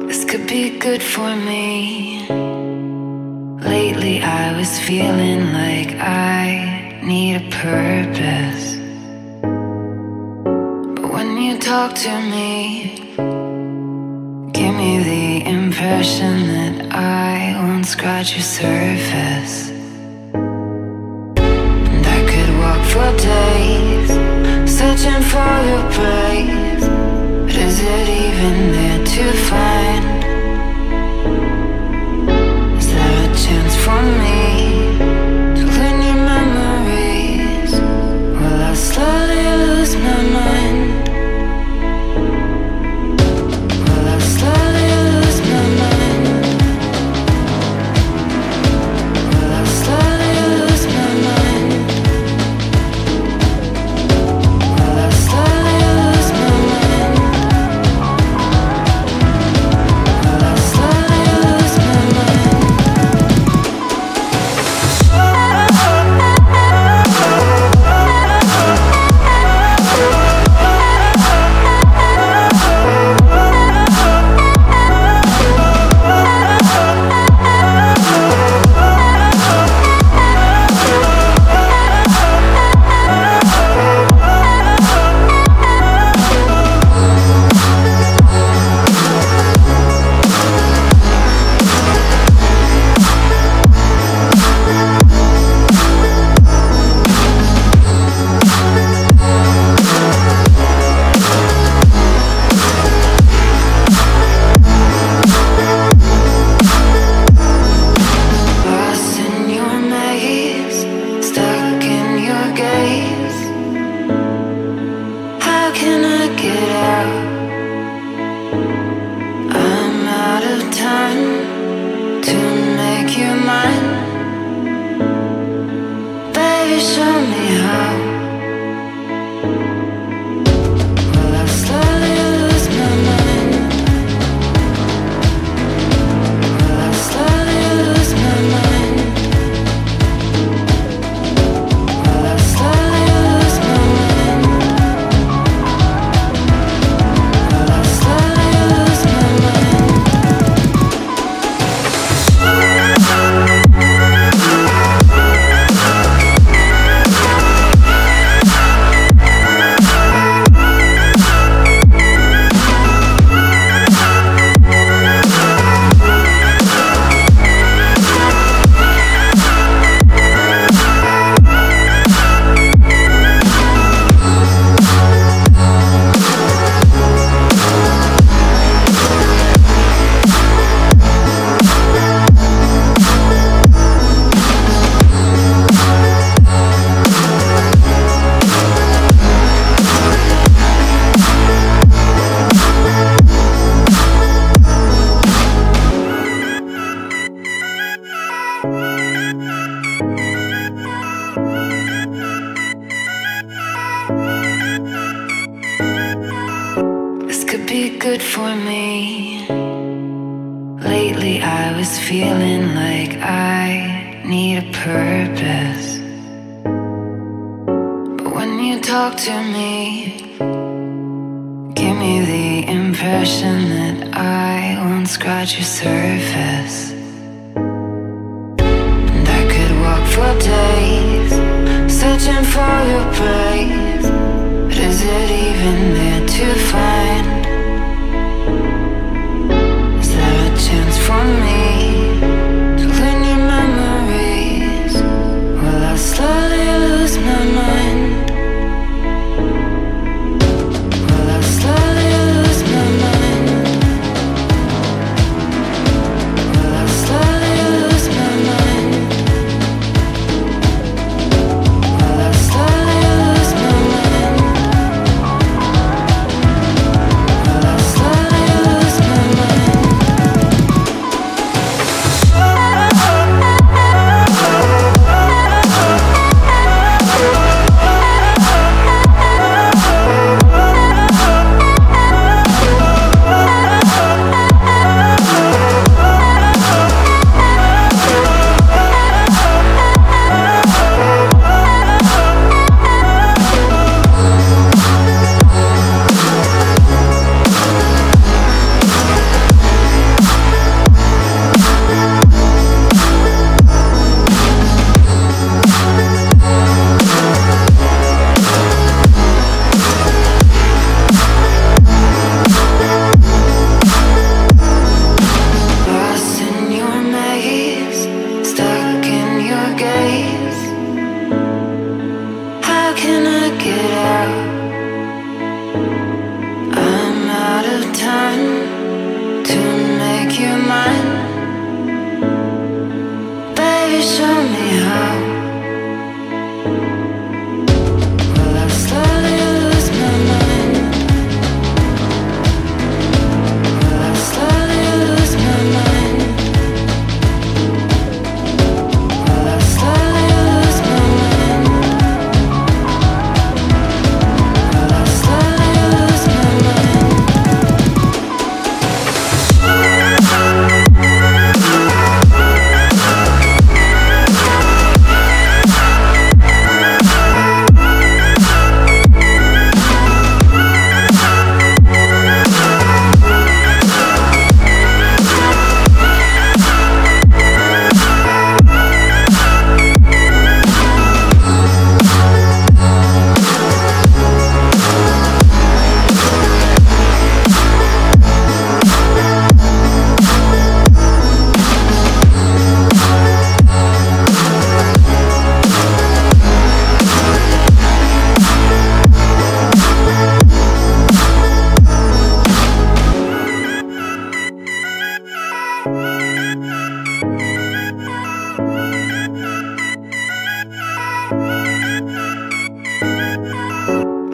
This could be good for me. Lately I was feeling like I need a purpose. But when you talk to me, give me the impression that I won't scratch your surface. And I could walk for days, searching for your praise. But is it even there to find? Is there a chance for me to learn your memories? Will I slowly lose my mind? Will I slowly lose my mind? Will I slowly lose my mind? Will I slowly lose my mind? Will I slowly lose my mind? Lost in your maze, stuck in your gaze. How can I get out? I'm out of time to make you mine. Baby, show me how. Will I slowly lose my mind? Will I slowly lose my mind? Will I slowly lose my mind? Will I slowly lose my mind? This could be good for me. Lately I was feeling like I need a purpose. But when you talk to me, give me the impression that I won't scratch your surface. And I could walk for days, searching for your praise. But is it even there to find? Is there a chance for me to learn your memories? Will I slowly lose my mind? Will I slowly lose my mind? Will I slowly lose my mind? Will I slowly lose my mind?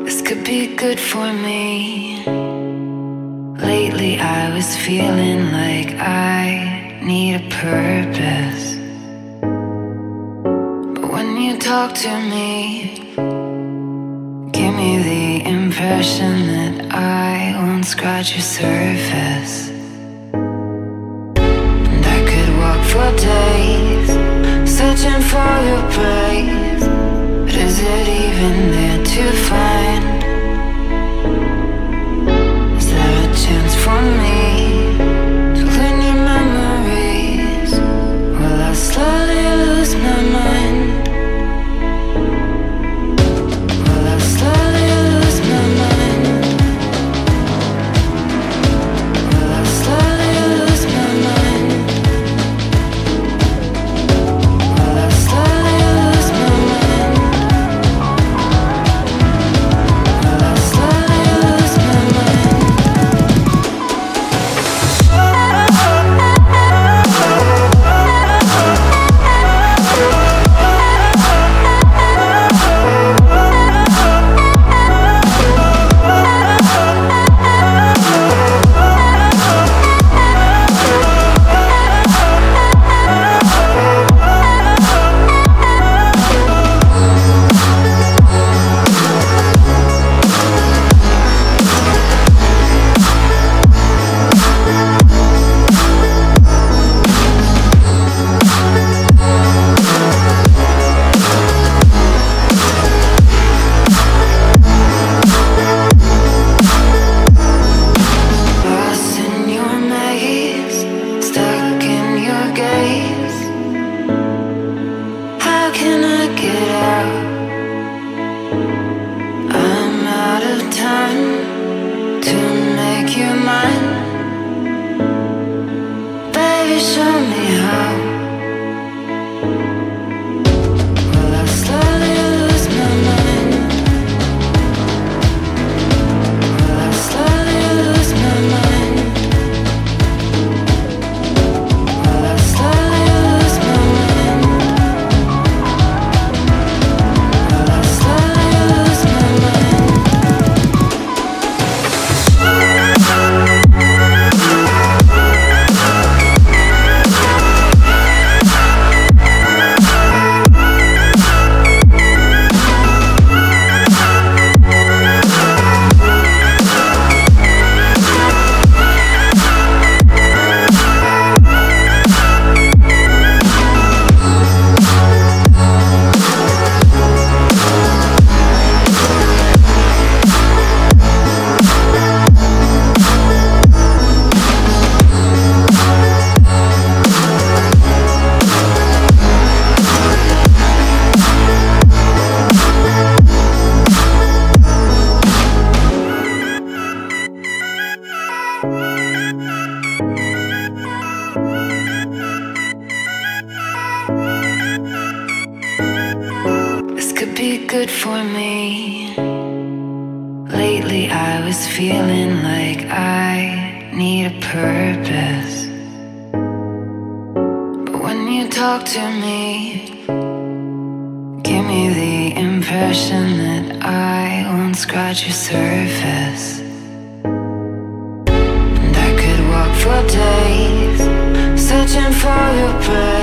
This could be good for me. Lately I was feeling like I need a purpose. But when you talk to me, give me the impression that I won't scratch your surface. And I could walk for days, searching for your praise. But is it even there to find? Is there a chance for me to learn your memories? Will I slowly lose my mind? Will I slowly lose my mind? Will I slowly lose my mind? Will I slowly lose my mind? Will I slowly lose my mind? Lost in your maze, stuck in your gaze. How can I get out? I'm out of time to make you mine. Baby, show me how. Will I slowly lose my mind? Will I slowly lose my mind? Will I slowly lose my mind? Will I slowly lose my mind? This could be good for me. Lately I was feeling like I need a purpose. But when you talk to me, give me the impression that I won't scratch your surface. And I could walk for days, searching for your praise.